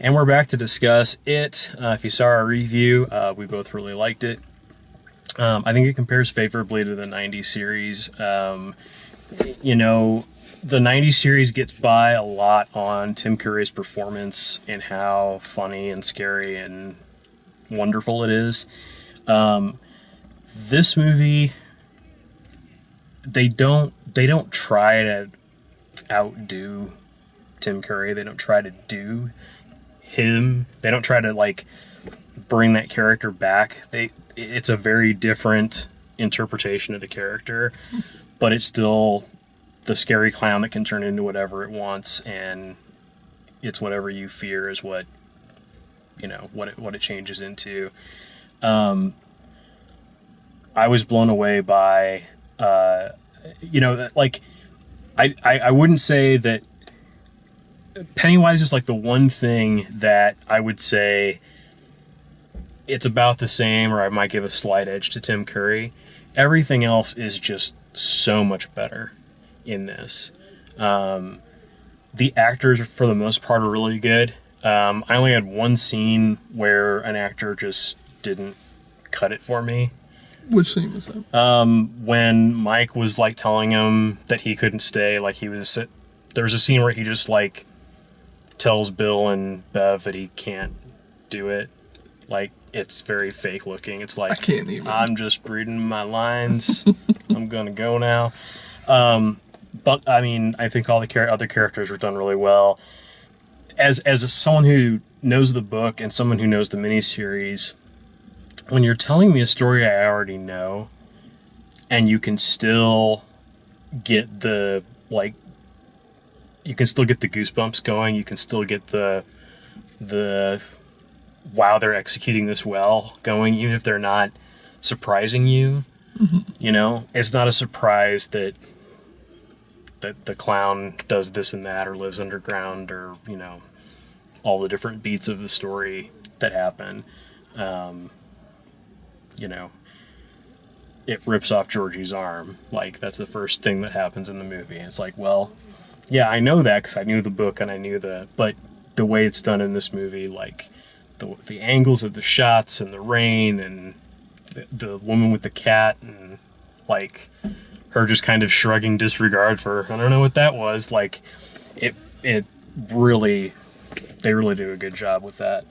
And we're back to discuss it. If you saw our review, we both really liked it. I think it compares favorably to the 90s series. You know, the 90s series gets by a lot on Tim Curry's performance and how funny and scary and wonderful it is. This movie, they don't try to outdo Tim Curry. They don't try to do him. They don't try to like bring that character back. It's a very different interpretation of the character, but it's still the scary clown that can turn into whatever it wants, and it's whatever you fear is what, you know, what it changes into. I was blown away by, you know, like I wouldn't say that Pennywise is like the one thing that I would say it's about the same, or I might give a slight edge to Tim Curry. Everything else is just so much better in this. The actors, for the most part, are really good. I only had one scene where an actor just didn't cut it for me. Which scene was that? When Mike was like telling him that he couldn't stay, like there was a scene where he just like tells Bill and Bev that he can't do it. Like, it's very fake looking. It's like, I can't even. I'm just reading my lines. I'm gonna go now. But I mean, I think all the other characters were done really well. As someone who knows the book and someone who knows the miniseries, when you're telling me a story I already know, and you can still get the goosebumps going, you can still get the wow, they're executing this well going, even if they're not surprising you. Mm-hmm. You know, it's not a surprise that the clown does this and that, or lives underground, or, you know, all the different beats of the story that happen. You know, it rips off Georgie's arm. Like, that's the first thing that happens in the movie. And it's like, well, yeah, I know that because I knew the book and I knew but the way it's done in this movie, like the angles of the shots and the rain and the woman with the cat and like her just kind of shrugging disregard for, I don't know what that was. Like, they really do a good job with that.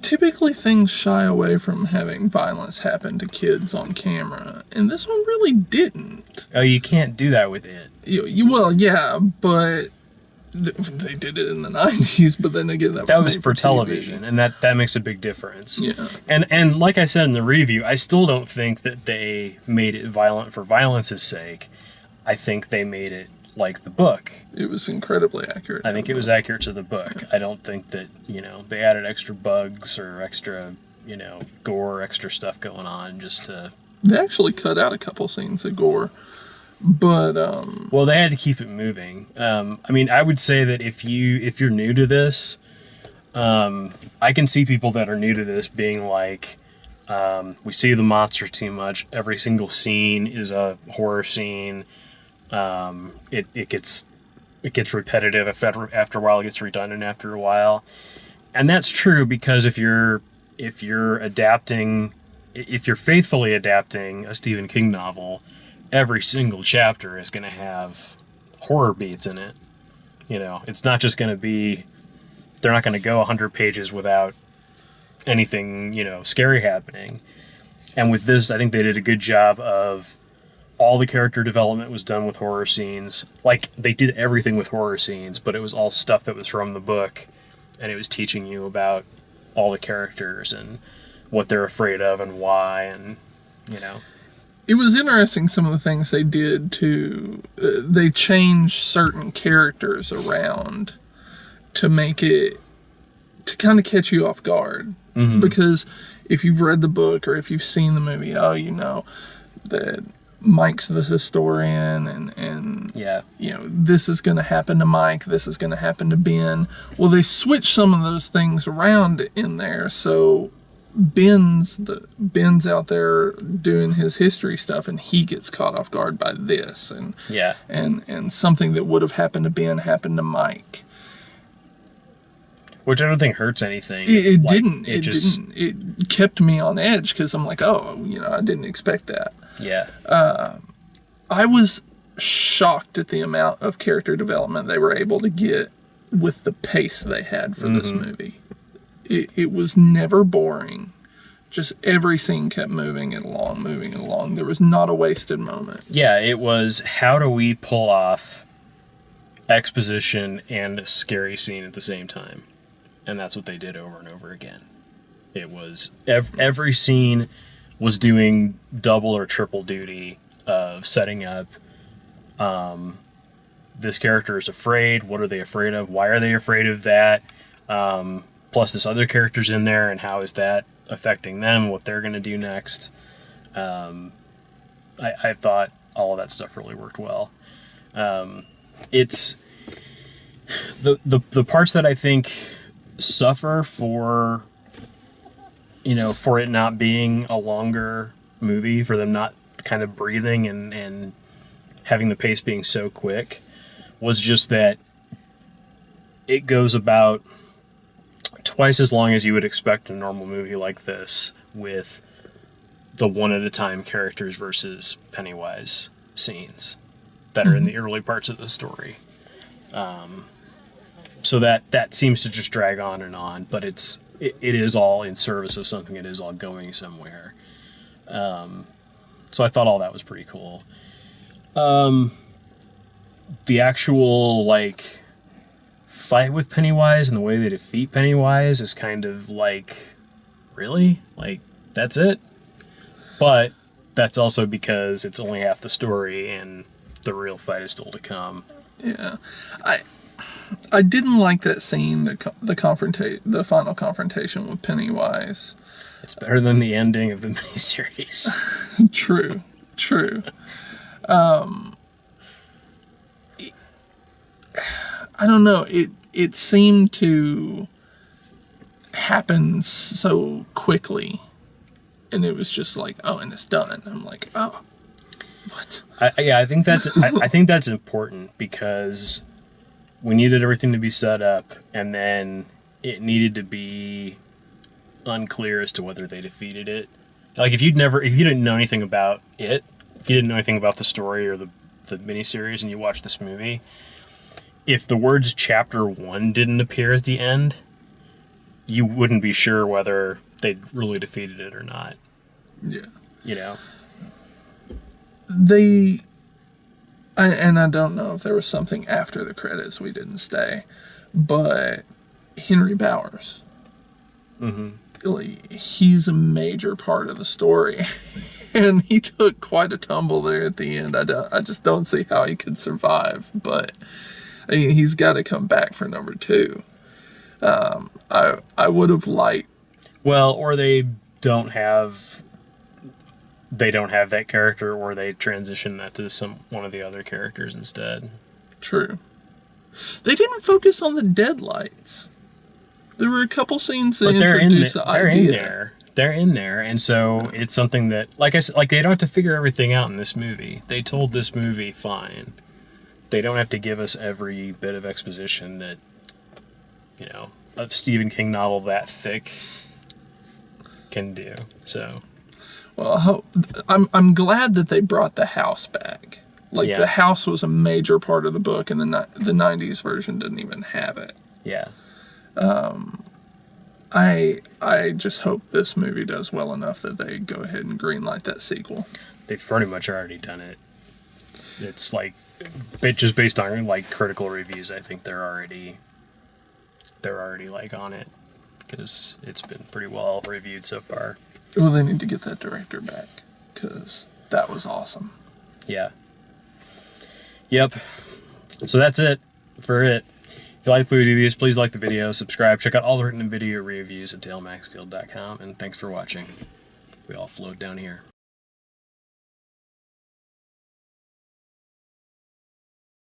Typically things shy away from having violence happen to kids on camera, and this one really didn't. Oh, you can't do that with it. Well, yeah, but they did it in the 90s, but then again, that was for television, and that makes a big difference. Yeah. And like I said in the review, I still don't think that they made it violent for violence's sake. I think they made it like the book. It was incredibly accurate. I think it was accurate to the book. I don't think that, you know, they added extra bugs or extra, you know, gore, extra stuff going on just to... They actually cut out a couple scenes of gore, but... Well, they had to keep it moving. I mean, I would say that if you're new to this, I can see people that are new to this being like, we see the monster too much. Every single scene is a horror scene. It gets repetitive after a while. It gets redundant after a while, and that's true because if you're faithfully adapting a Stephen King novel, every single chapter is going to have horror beats in it. You know, it's not just going to be, they're not going to go 100 pages without anything, you know, scary happening. And with this, I think they did a good job of all the character development was done with horror scenes. Like, they did everything with horror scenes, but it was all stuff that was from the book, and it was teaching you about all the characters and what they're afraid of and why, and, you know. It was interesting, some of the things they did to... they changed certain characters around to make it... to kind of catch you off guard. Mm-hmm. Because if you've read the book or if you've seen the movie, you know that Mike's the historian and yeah, you know, this is going to happen to Mike, this is going to happen to Ben. Well, they switched some of those things around in there, so Ben's out there doing his history stuff, and he gets caught off guard by this, and yeah, and something that would have happened to Ben happened to Mike. Which I don't think hurts anything. It Like, didn't. It didn't. It kept me on edge because I'm like, oh, I didn't expect that. Yeah. I was shocked at the amount of character development they were able to get with the pace they had for this movie. It was never boring. Just every scene kept moving it along. There was not a wasted moment. Yeah, it was, how do we pull off exposition and a scary scene at the same time? And that's what they did over and over again. It was, every scene was doing double or triple duty of setting up, this character is afraid. What are they afraid of? Why are they afraid of that? Plus this other character's in there, and how is that affecting them, what they're going to do next. I thought all of that stuff really worked well. It's the parts that I think suffer for it not being a longer movie, for them not kind of breathing and having the pace being so quick, was just that it goes about twice as long as you would expect a normal movie like this, with the one-at-a-time characters versus Pennywise scenes that are in the early parts of the story. So that seems to just drag on, but it is all in service of something. It is all going somewhere. So I thought all that was pretty cool. The actual, like, fight with Pennywise and the way they defeat Pennywise is kind of like, really? Like, that's it? But that's also because it's only half the story and the real fight is still to come. Yeah. I didn't like that scene, the final confrontation with Pennywise. It's better than the ending of the miniseries. True. I don't know. It seemed to happen so quickly, and it was just like, oh, and it's done. I'm like, oh, what? I think that's important, because we needed everything to be set up, and then it needed to be unclear as to whether they defeated it. Like, if you didn't know anything about it, if you didn't know anything about the story or the miniseries, and you watched this movie, if the words Chapter 1 didn't appear at the end, you wouldn't be sure whether they'd really defeated it or not. Yeah. I don't know if there was something after the credits we didn't stay, but Henry Bowers. He's a major part of the story, and he took quite a tumble there at the end. I just don't see how he could survive, but I mean, he's got to come back for number 2. I would have liked. Well, or they don't have that character, or they transition that to one of the other characters instead. True. They didn't focus on the Deadlights. There were a couple scenes that introduced the idea. They're in there, and so it's something that, like I said, like, they don't have to figure everything out in this movie. They told this movie fine. They don't have to give us every bit of exposition that, a Stephen King novel that thick can do. So, well, I'm glad that they brought the house back. Like, the house was a major part of the book, and the 90s version didn't even have it. Yeah. I just hope this movie does well enough that they go ahead and greenlight that sequel. They've pretty much already done it. It's like, just based on, like, critical reviews, I think they're already like on it, because it's been pretty well reviewed so far. Well, they need to get that director back, because that was awesome. Yeah. Yep. So that's it for it. If you like the way we do these, please like the video, subscribe, check out all the written video reviews at DaleMaxfield.com, and thanks for watching. We all float down here.